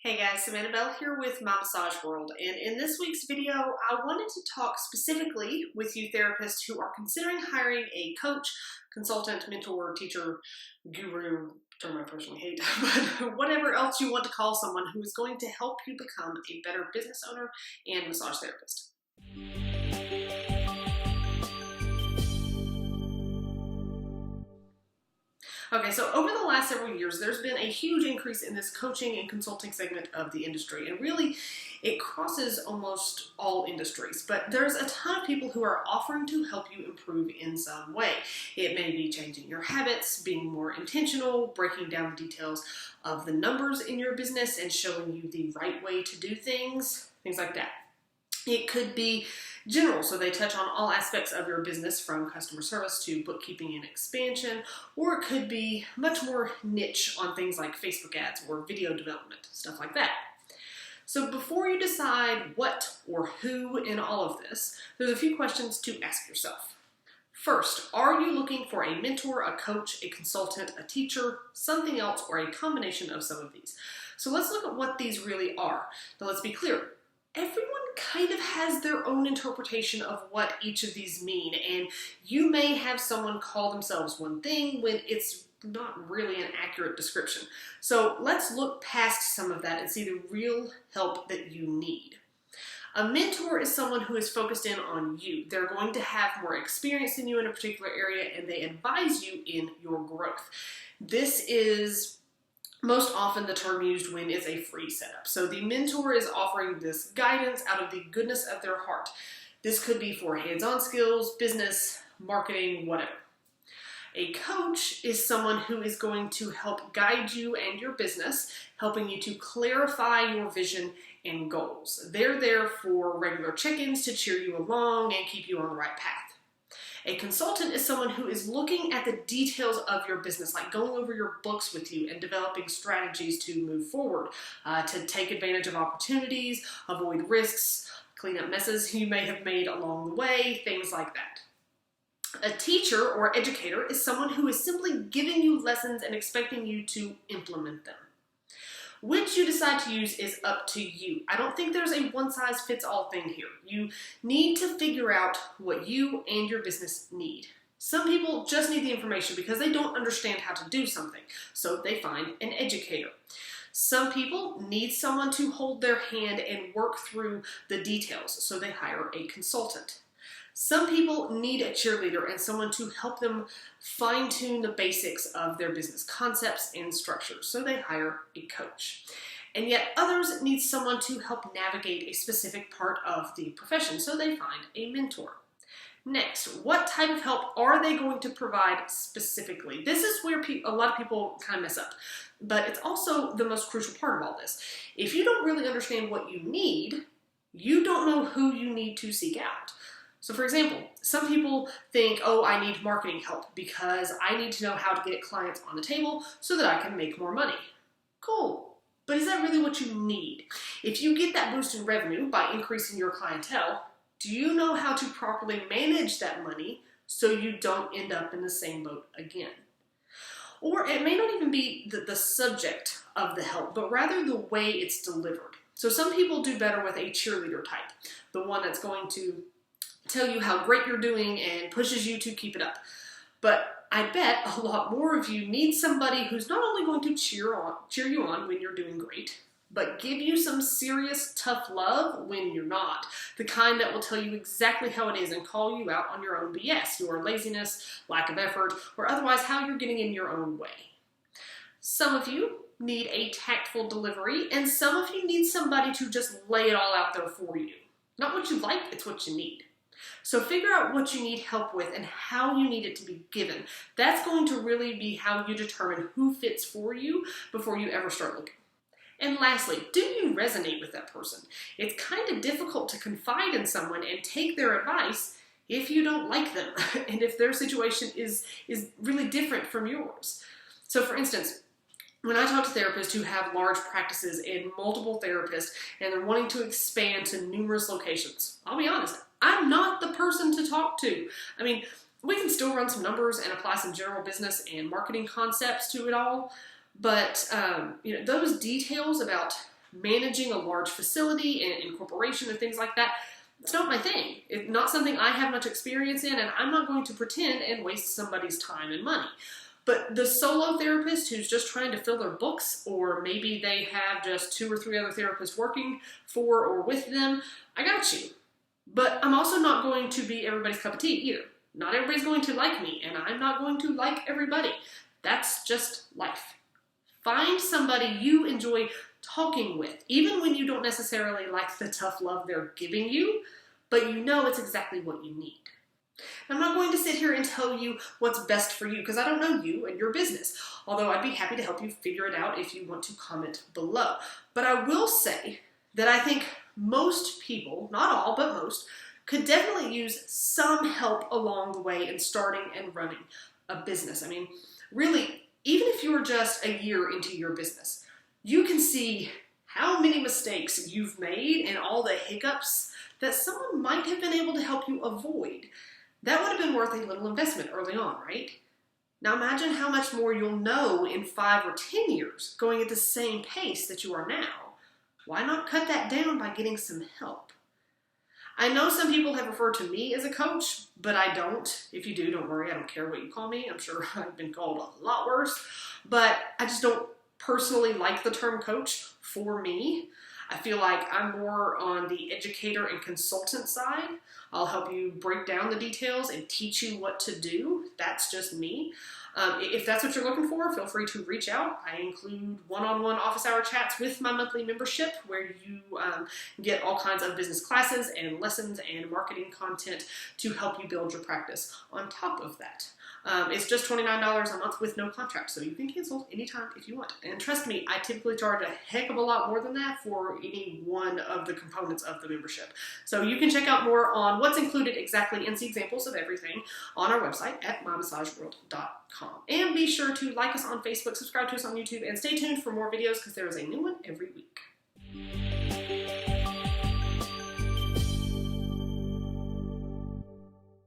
Hey guys, Savannah Bell here with My Massage World, and in this week's video, I wanted to talk specifically with you therapists who are considering hiring a coach, consultant, mentor, teacher, guru, term I personally hate, but whatever else you want to call someone who is going to help you become a better business owner and massage therapist. Okay, so over the last several years, there's been a huge increase in this coaching and consulting segment of the industry. And really, it crosses almost all industries. But there's a ton of people who are offering to help you improve in some way. It may be changing your habits, being more intentional, breaking down the details of the numbers in your business and showing you the right way to do things like that. It could be general, so they touch on all aspects of your business from customer service to bookkeeping and expansion, or it could be much more niche on things like Facebook ads or video development, stuff like that. So before you decide what or who in all of this, there's a few questions to ask yourself. First, are you looking for a mentor, a coach, a consultant, a teacher, something else, or a combination of some of these? So let's look at what these really are. Now let's be clear. Everyone kind of has their own interpretation of what each of these mean, and you may have someone call themselves one thing when it's not really an accurate description. So let's look past some of that and see the real help that you need. A mentor is someone who is focused in on you. They're going to have more experience than you in a particular area, and they advise you in your growth. This is most often the term used when it's a free setup. So the mentor is offering this guidance out of the goodness of their heart. This could be for hands-on skills, business, marketing, whatever. A coach is someone who is going to help guide you and your business, helping you to clarify your vision and goals. They're there for regular check-ins to cheer you along and keep you on the right path. A consultant is someone who is looking at the details of your business, like going over your books with you and developing strategies to move forward, to take advantage of opportunities, avoid risks, clean up messes you may have made along the way, things like that. A teacher or educator is someone who is simply giving you lessons and expecting you to implement them. Which you decide to use is up to you. I don't think there's a one-size-fits-all thing here. You need to figure out what you and your business need. Some people just need the information because they don't understand how to do something, so they find an educator. Some people need someone to hold their hand and work through the details, so they hire a consultant. Some people need a cheerleader and someone to help them fine-tune the basics of their business concepts and structures, so they hire a coach. And yet others need someone to help navigate a specific part of the profession, so they find a mentor. Next, what type of help are they going to provide specifically? This is where a lot of people kind of mess up, but it's also the most crucial part of all this. If you don't really understand what you need, you don't know who you need to seek out. So for example, some people think, oh, I need marketing help because I need to know how to get clients on the table so that I can make more money. Cool, but is that really what you need? If you get that boost in revenue by increasing your clientele, do you know how to properly manage that money so you don't end up in the same boat again? Or it may not even be the subject of the help, but rather the way it's delivered. So some people do better with a cheerleader type, the one that's going to tell you how great you're doing and pushes you to keep it up. But I bet a lot more of you need somebody who's not only going to cheer you on when you're doing great, but give you some serious tough love when you're not. The kind that will tell you exactly how it is and call you out on your own BS, your laziness, lack of effort, or otherwise how you're getting in your own way. Some of you need a tactful delivery, and some of you need somebody to just lay it all out there for you. Not what you like, it's what you need. So figure out what you need help with and how you need it to be given. That's going to really be how you determine who fits for you before you ever start looking. And lastly, do you resonate with that person? It's kind of difficult to confide in someone and take their advice if you don't like them and if their situation is really different from yours. So for instance, when I talk to therapists who have large practices and multiple therapists and they're wanting to expand to numerous locations, I'll be honest, I'm not the person to talk to. I mean, we can still run some numbers and apply some general business and marketing concepts to it all, but those details about managing a large facility and corporation and things like that, it's not my thing. It's not something I have much experience in, and I'm not going to pretend and waste somebody's time and money. But the solo therapist who's just trying to fill their books, or maybe they have just 2 or 3 other therapists working for or with them, I got you. But I'm also not going to be everybody's cup of tea either. Not everybody's going to like me, and I'm not going to like everybody. That's just life. Find somebody you enjoy talking with, even when you don't necessarily like the tough love they're giving you, but you know it's exactly what you need. I'm not going to sit here and tell you what's best for you because I don't know you and your business, although I'd be happy to help you figure it out if you want to comment below. But I will say that I think most people, not all, but most, could definitely use some help along the way in starting and running a business. I mean, really, even if you're just a year into your business, you can see how many mistakes you've made and all the hiccups that someone might have been able to help you avoid. That would have been worth a little investment early on, right? Now imagine how much more you'll know in 5 or 10 years going at the same pace that you are now. Why not cut that down by getting some help? I know some people have referred to me as a coach, but I don't. If you do, don't worry. I don't care what you call me. I'm sure I've been called a lot worse, but I just don't personally like the term coach for me. I feel like I'm more on the educator and consultant side. I'll help you break down the details and teach you what to do. That's just me. If that's what you're looking for, feel free to reach out. I include one-on-one office hour chats with my monthly membership where you get all kinds of business classes and lessons and marketing content to help you build your practice on top of that. It's just $29 a month with no contract, so you can cancel anytime if you want. And trust me, I typically charge a heck of a lot more than that for any one of the components of the membership. So you can check out more on what's included exactly and see examples of everything on our website at mymassageworld.com. And be sure to like us on Facebook, subscribe to us on YouTube, and stay tuned for more videos because there is a new one every week.